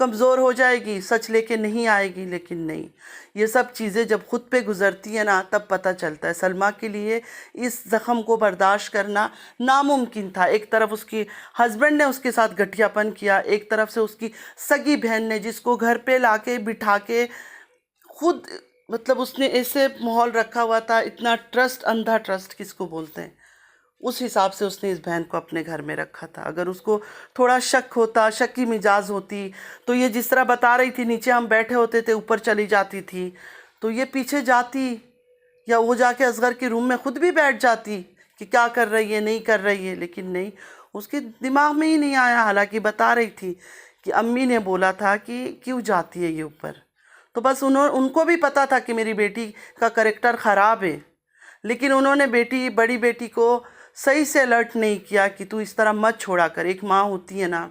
کمزور ہو جائے گی، سچ لے کے نہیں آئے گی، لیکن نہیں، یہ سب چیزیں جب خود پہ گزرتی ہیں نا تب پتہ چلتا ہے۔ سلمیٰ کے لیے اس زخم کو برداشت کرنا ناممکن تھا۔ ایک طرف اس کی ہسبینڈ نے اس کے ساتھ گھٹیا پن کیا، ایک طرف سے اس کی سگی بہن نے جس کو گھر پہ لا کے بٹھا کے خود مطلب اس نے ایسے ماحول رکھا ہوا تھا، اتنا ٹرسٹ، اندھا ٹرسٹ کس کو بولتے ہیں، اس حساب سے اس نے اس بہن کو اپنے گھر میں رکھا تھا۔ اگر اس کو تھوڑا شک ہوتا، شکی مزاج ہوتی، تو یہ جس طرح بتا رہی تھی نیچے ہم بیٹھے ہوتے تھے اوپر چلی جاتی تھی، تو یہ پیچھے جاتی یا وہ جا کے اصغر کے روم میں خود بھی بیٹھ جاتی کہ کیا کر رہی ہے، نہیں کر رہی ہے، لیکن نہیں، اس کے دماغ میں ہی نہیں آیا، حالانکہ بتا رہی تھی کہ امی نے بولا تھا کہ کیوں جاتی ہے یہ اوپر۔ تو بس ان کو بھی پتا تھا کہ میری بیٹی کا کریکٹر خراب ہے، لیکن انہوں نے بڑی بیٹی کو صحیح سے الرٹ نہیں کیا کہ تو اس طرح مت چھوڑا کر۔ ایک ماں ہوتی ہے نا،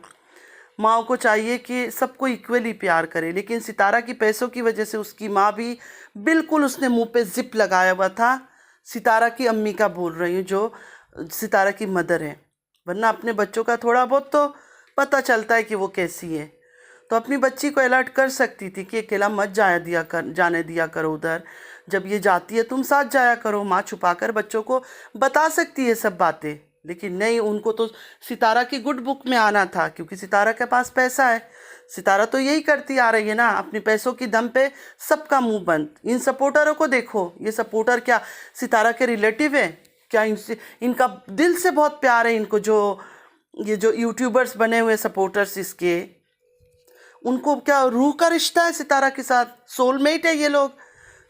ماں کو چاہیے کہ سب کو ایکولی پیار کرے، لیکن ستارہ کی پیسوں کی وجہ سے اس کی ماں بھی بالکل اس نے منہ پہ زپ لگایا ہوا تھا۔ ستارہ کی امی کا بول رہی ہوں جو ستارہ کی مدر ہے، ورنہ اپنے بچوں کا تھوڑا بہت تو پتہ چلتا ہے کہ وہ کیسی ہے، تو اپنی بچی کو الرٹ کر سکتی تھی کہ اکیلا مت جانے دیا کرو ادھر، جب یہ جاتی ہے تم ساتھ جایا کرو۔ ماں چھپا کر بچوں کو بتا سکتی ہے سب باتیں، لیکن نہیں، ان کو تو ستارہ کی گڈ بک میں آنا تھا، کیونکہ ستارہ کے پاس پیسہ ہے۔ ستارہ تو یہی کرتی آ رہی ہے نا، اپنے پیسوں کی دم پہ سب کا منہ بند۔ ان سپورٹروں کو دیکھو، یہ سپورٹر کیا ستارہ کے ریلیٹیو ہے کیا؟ ان کا دل سے بہت پیار ہے ان کو، یہ جو یوٹیوبرز بنے ہوئے سپورٹرز اس کے، ان کو کیا روح کا رشتہ ہے ستارہ کے ساتھ؟ سول میٹ ہے یہ لوگ،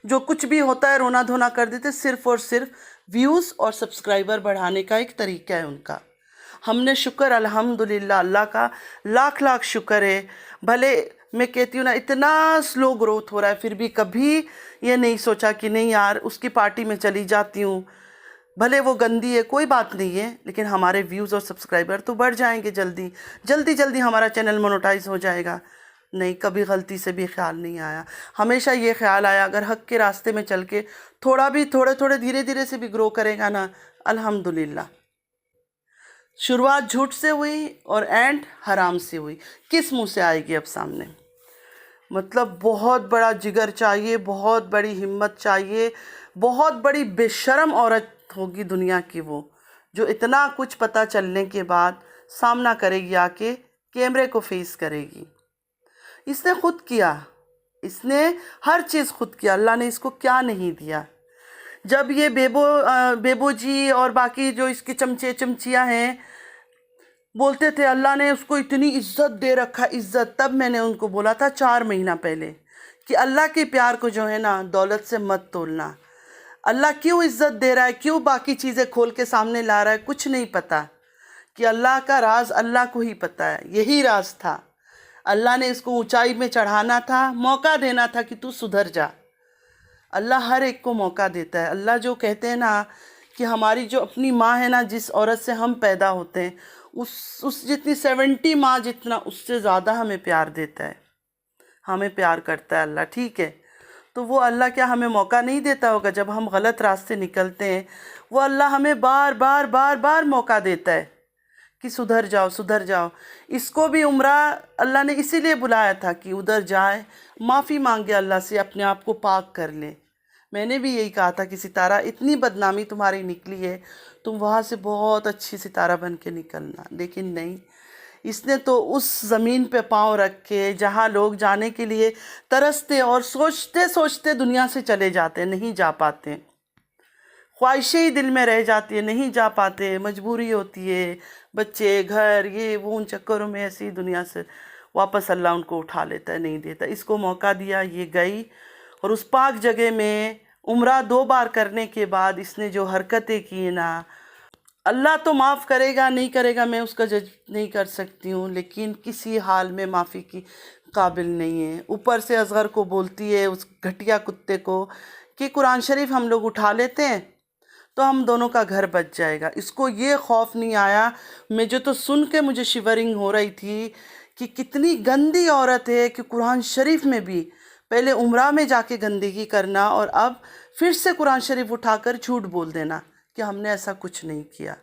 جو کچھ بھی ہوتا ہے رونا دھونا کر دیتے، صرف اور صرف ویوز اور سبسکرائبر بڑھانے کا ایک طریقہ ہے ان کا۔ ہم نے شکر الحمدللہ اللہ کا لاکھ لاکھ شکر ہے، بھلے میں کہتی ہوں نا اتنا سلو گروتھ ہو رہا ہے، پھر بھی کبھی یہ نہیں سوچا کہ نہیں یار اس کی پارٹی میں چلی جاتی ہوں، بھلے وہ گندی ہے کوئی بات نہیں ہے، لیکن ہمارے ویوز اور سبسکرائبر تو بڑھ جائیں گے، جلدی ہمارا چینل مونوٹائز ہو جائے گا۔ نہیں، کبھی غلطی سے بھی خیال نہیں آیا، ہمیشہ یہ خیال آیا اگر حق کے راستے میں چل کے تھوڑے دھیرے سے بھی گرو کرے گا نا، الحمدللہ۔ شروعات جھوٹ سے ہوئی اور اینڈ حرام سے ہوئی، کس منہ سے آئے گی اب سامنے؟ مطلب بہت بڑا جگر چاہیے، بہت بڑی ہمت چاہیے، بہت بڑی بے شرم عورت ہوگی دنیا کی وہ، جو اتنا کچھ پتہ چلنے کے بعد سامنا کرے گی، آ کے کیمرے کو فیس کرے گی۔ اس نے خود کیا، اس نے ہر چیز خود کیا، اللہ نے اس کو کیا نہیں دیا۔ جب یہ بیبو جی اور باقی جو اس کے چمچے چمچیاں ہیں بولتے تھے اللہ نے اس کو اتنی عزت دے رکھا، عزت، تب میں نے ان کو بولا تھا 4 مہینہ پہلے کہ اللہ کے پیار کو جو ہے نا دولت سے مت تولنا۔ اللہ کیوں عزت دے رہا ہے، کیوں باقی چیزیں کھول کے سامنے لا رہا ہے، کچھ نہیں پتا، کہ اللہ کا راز اللہ کو ہی پتا ہے، یہی راز تھا۔ اللہ نے اس کو اونچائی میں چڑھانا تھا، موقع دینا تھا کہ تو سدھر جا۔ اللہ ہر ایک کو موقع دیتا ہے۔ اللہ جو کہتے ہیں نا کہ ہماری جو اپنی ماں ہے نا، جس عورت سے ہم پیدا ہوتے ہیں، اس جتنی 70 ماں جتنا اس سے زیادہ ہمیں پیار دیتا ہے، ہمیں پیار کرتا ہے اللہ، ٹھیک ہے؟ تو وہ اللہ کیا ہمیں موقع نہیں دیتا ہوگا جب ہم غلط راستے نکلتے ہیں؟ وہ اللہ ہمیں بار بار موقع دیتا ہے کہ سدھر جاؤ۔ اس کو بھی عمرہ اللہ نے اسی لیے بلایا تھا کہ ادھر جائے، معافی مانگے اللہ سے، اپنے آپ کو پاک کر لے۔ میں نے بھی یہی کہا تھا کہ ستارہ اتنی بدنامی تمہاری نکلی ہے، تم وہاں سے بہت اچھی ستارہ بن کے نکلنا، لیکن نہیں، اس نے تو اس زمین پہ پاؤں رکھ کے جہاں لوگ جانے کے لیے ترستے اور سوچتے دنیا سے چلے جاتے، نہیں جا پاتے، خواہشیں ہی دل میں رہ جاتی ہے، نہیں جا پاتے، مجبوری ہوتی ہے، بچے، گھر، یہ وہ، ان چکروں میں ایسی دنیا سے واپس اللہ ان کو اٹھا لیتا ہے، نہیں دیتا۔ اس کو موقع دیا، یہ گئی، اور اس پاک جگہ میں عمرہ 2 بار کرنے کے بعد اس نے جو حرکتیں کی نا، اللہ تو معاف کرے گا نہیں کرے گا میں اس کا جج نہیں کر سکتی ہوں، لیکن کسی حال میں معافی کی قابل نہیں ہے۔ اوپر سے اصغر کو بولتی ہے، اس گھٹیا کتے کو، کہ قرآن شریف ہم لوگ اٹھا لیتے ہیں تو ہم دونوں کا گھر بچ جائے گا۔ اس کو یہ خوف نہیں آیا، میں جو تو سن کے مجھے شیورنگ ہو رہی تھی کہ کتنی گندی عورت ہے کہ قرآن شریف میں بھی پہلے عمرہ میں جا کے گندگی کرنا، اور اب پھر سے قرآن شریف اٹھا کر جھوٹ بول دینا کہ ہم نے ایسا کچھ نہیں کیا۔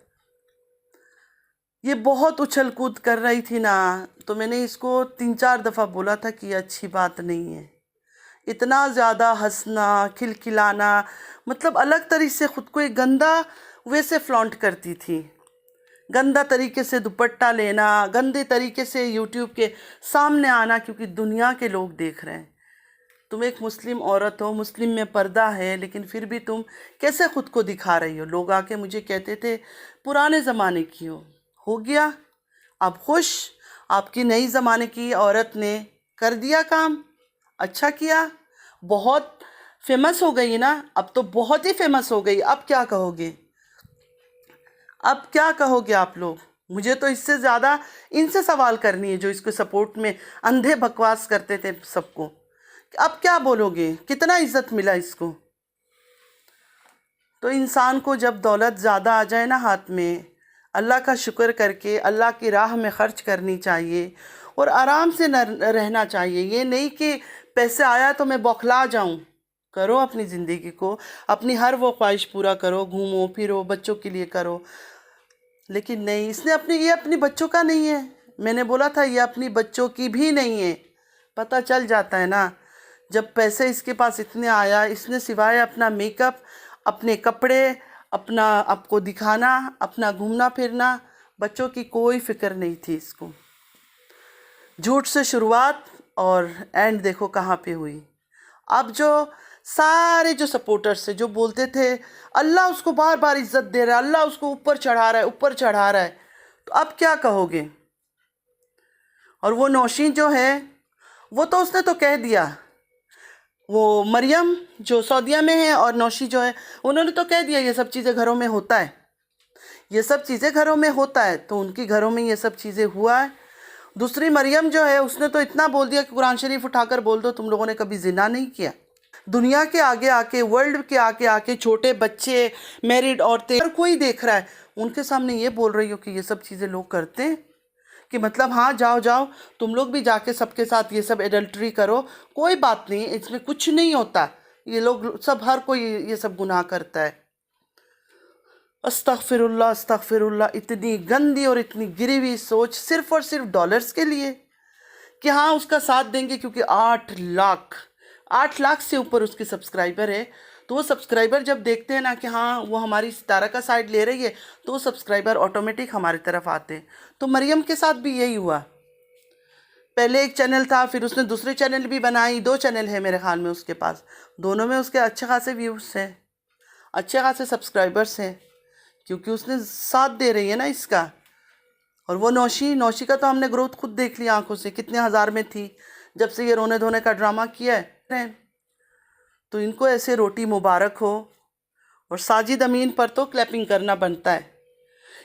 یہ بہت اچھل کود کر رہی تھی نا، تو میں نے اس کو 3-4 دفعہ بولا تھا کہ یہ اچھی بات نہیں ہے، اتنا زیادہ ہنسنا کھلکھلانا، مطلب الگ طریقے سے خود کو ایک گندا ویسے فلانٹ کرتی تھی، گندا طریقے سے دوپٹہ لینا، گندے طریقے سے یوٹیوب کے سامنے آنا، کیونکہ دنیا کے لوگ دیکھ رہے ہیں۔ تم ایک مسلم عورت ہو، مسلم میں پردہ ہے، لیکن پھر بھی تم کیسے خود کو دکھا رہی ہو؟ لوگ آ کے مجھے کہتے تھے پرانے زمانے کی ہو گیا اب خوش، آپ کی نئی زمانے کی عورت نے کر دیا کام، اچھا کیا، بہت فیمس ہو گئی نا، اب تو بہت ہی فیمس ہو گئی، اب کیا کہو گے؟ اب کیا کہو گے آپ لوگ؟ مجھے تو اس سے زیادہ ان سے سوال کرنی ہے جو اس کو سپورٹ میں اندھے بکواس کرتے تھے سب کو، اب کیا بولو گے؟ کتنا عزت ملا اس کو؟ تو انسان کو جب دولت زیادہ آ جائے نا ہاتھ میں، اللہ کا شکر کر کے اللہ کی راہ میں خرچ کرنی چاہیے اور آرام سے رہنا چاہیے، یہ نہیں کہ پیسے آیا تو میں بوکھلا جاؤں۔ کرو اپنی زندگی کو، اپنی ہر وہ خواہش پورا کرو، گھومو پھرو، بچوں کے لیے کرو، لیکن نہیں، اس نے یہ اپنی بچوں کا نہیں ہے، میں نے بولا تھا یہ اپنی بچوں کی بھی نہیں ہے، پتہ چل جاتا ہے نا، جب پیسے اس کے پاس اتنے آیا، اس نے سوائے اپنا میک اپ، اپنے کپڑے، اپنا آپ کو دکھانا، اپنا گھومنا پھرنا، بچوں کی کوئی فکر نہیں تھی اس کو۔ جھوٹ سے شروعات اور اینڈ دیکھو کہاں پہ ہوئی۔ اب جو سارے جو سپورٹرز سے جو بولتے تھے اللہ اس کو بار بار عزت دے رہا ہے، اللہ اس کو اوپر چڑھا رہا ہے، اوپر چڑھا رہا ہے، تو اب کیا کہو گے؟ اور وہ نوشین جو ہے، وہ تو اس نے تو کہہ دیا، وہ مریم جو سعودیہ میں ہے اور نوشی جو ہے، انہوں نے تو کہہ دیا یہ سب چیزیں گھروں میں ہوتا ہے، یہ سب چیزیں گھروں میں ہوتا ہے، تو ان کی گھروں میں یہ سب چیزیں ہوا ہے۔ دوسری مریم جو ہے، اس نے تو اتنا بول دیا کہ قرآن شریف اٹھا کر بول دو تم لوگوں نے کبھی زنا نہیں کیا۔ دنیا کے آگے آ کے، ورلڈ کے آگے آ کے، چھوٹے بچے، میریڈ عورتیں، ہر کوئی دیکھ رہا ہے، ان کے سامنے یہ بول رہی ہو کہ یہ سب چیزیں لوگ کرتے ہیں، کہ مطلب ہاں جاؤ جاؤ تم لوگ بھی جا کے سب کے ساتھ یہ سب ایڈلٹری کرو، کوئی بات نہیں، اس میں کچھ نہیں ہوتا، یہ لوگ سب، ہر کوئی یہ سب گناہ کرتا ہے۔ استغفر اللہ، اتنی گندی اور اتنی گری ہوئی سوچ، صرف اور صرف ڈالرز کے لیے، کہ ہاں اس کا ساتھ دیں گے کیونکہ 8 لاکھ سے اوپر اس کی سبسکرائبر ہے، تو وہ سبسکرائبر جب دیکھتے ہیں نا کہ ہاں وہ ہماری ستارہ کا سائیڈ لے رہی ہے، تو وہ سبسکرائبر آٹومیٹک ہماری طرف آتے ہیں۔ تو مریم کے ساتھ بھی یہی ہوا، پہلے ایک چینل تھا، پھر اس نے دوسرے چینل بھی بنائی، 2 چینل ہے میرے خیال میں اس کے پاس، دونوں میں اس کے اچھے خاصے ویوز ہیں، اچھے خاصے سبسکرائبرز ہیں، کیونکہ اس نے ساتھ دے رہی ہے نا اس کا۔ اور وہ نوشی کا تو ہم نے گروتھ خود دیکھ لیا آنکھوں سے، کتنے ہزار میں تھی جب سے یہ رونے دھونے کا ڈرامہ کیا ہے۔ تو ان کو ایسے روٹی مبارک ہو، اور ساجد امین پر تو کلیپنگ کرنا بنتا ہے،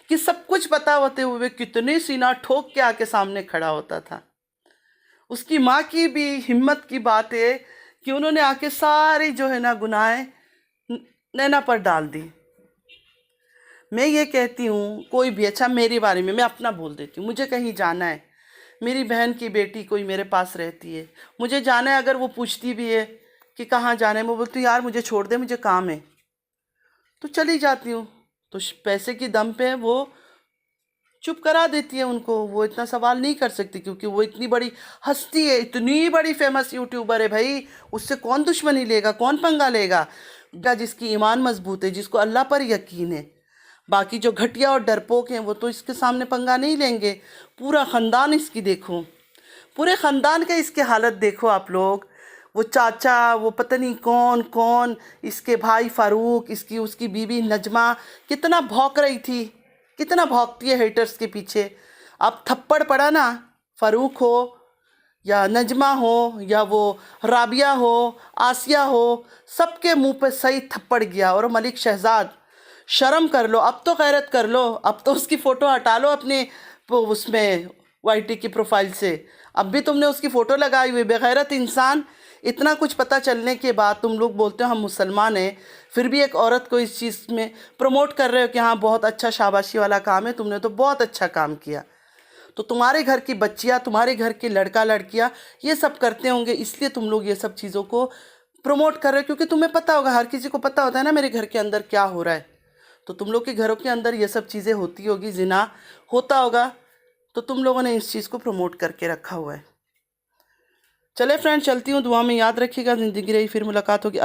کہ سب کچھ پتا ہوتے ہوئے کتنے سینہ ٹھوک کے آ کے سامنے کھڑا ہوتا تھا۔ اس کی ماں کی بھی ہمت کی بات ہے کہ انہوں نے آ کے ساری جو ہے نا گناہیں نینا پر ڈال دی۔ میں یہ کہتی ہوں، کوئی بھی، اچھا میرے بارے میں اپنا بول دیتی ہوں، مجھے کہیں جانا ہے، میری بہن کی بیٹی کوئی میرے پاس رہتی ہے، مجھے جانا ہے، اگر وہ پوچھتی بھی ہے کہ کہاں جانا ہے، میں بولتی ہوں یار مجھے چھوڑ دے، مجھے کام ہے، تو چلی جاتی ہوں۔ تو پیسے کی دم پہ وہ چپ کرا دیتی ہے ان کو، وہ اتنا سوال نہیں کر سکتی، کیونکہ وہ اتنی بڑی ہستی ہے، اتنی بڑی فیمس یوٹیوبر ہے بھائی، اس سے کون دشمنی لے گا، کون پنگا لے گا؟ جس کی ایمان مضبوط ہے، جس کو اللہ پر یقین ہے۔ باقی جو گھٹیا اور ڈرپوک ہیں وہ تو اس کے سامنے پنگا نہیں لیں گے۔ پورا خاندان اس کی دیکھو، پورے خاندان کے اس کی حالت دیکھو آپ لوگ، وہ چاچا، وہ پتہ نہیں کون، اس کے بھائی فاروق، اس کی بیوی نجمہ کتنا بھونک رہی تھی، کتنا بھونکتی ہے ہیٹرز کے پیچھے۔ اب تھپڑ پڑا نا، فاروق ہو یا نجمہ ہو یا وہ رابعہ ہو، آسیہ ہو، سب کے منہ پہ صحیح تھپڑ گیا۔ اور ملک شہزاد، شرم کر لو، اب تو غیرت کر لو، اب تو اس کی فوٹو ہٹا لو اپنے اس میں وائی ٹی کی پروفائل سے، اب بھی تم نے اس کی فوٹو لگائی ہوئی، بغیرت انسان۔ اتنا کچھ پتہ چلنے کے بعد تم لوگ بولتے ہو ہم مسلمان ہیں، پھر بھی ایک عورت کو اس چیز میں پروموٹ کر رہے ہو کہ ہاں بہت اچھا، شاباشی والا کام ہے، تم نے تو بہت اچھا کام کیا۔ تو تمہارے گھر کی بچیاں، تمہارے گھر کے لڑکا لڑکیاں یہ سب کرتے ہوں گے، اس لیے تم لوگ یہ سب چیزوں کو پروموٹ کر رہے ہو، کیونکہ تمہیں پتہ ہوگا، ہر کسی کو پتہ ہوتا ہے نا میرے گھر کے اندر کیا ہو رہا ہے، تو تم لوگ کے گھروں کے اندر یہ سب چیزیں ہوتی ہوگی، زنا ہوتا ہوگا، تو تم لوگوں نے اس چیز کو پروموٹ کر کے رکھا ہوا ہے۔ چلے فرینڈ، چلتی ہوں، دعا میں یاد رکھیے گا، زندگی رہی پھر ملاقات ہوگی۔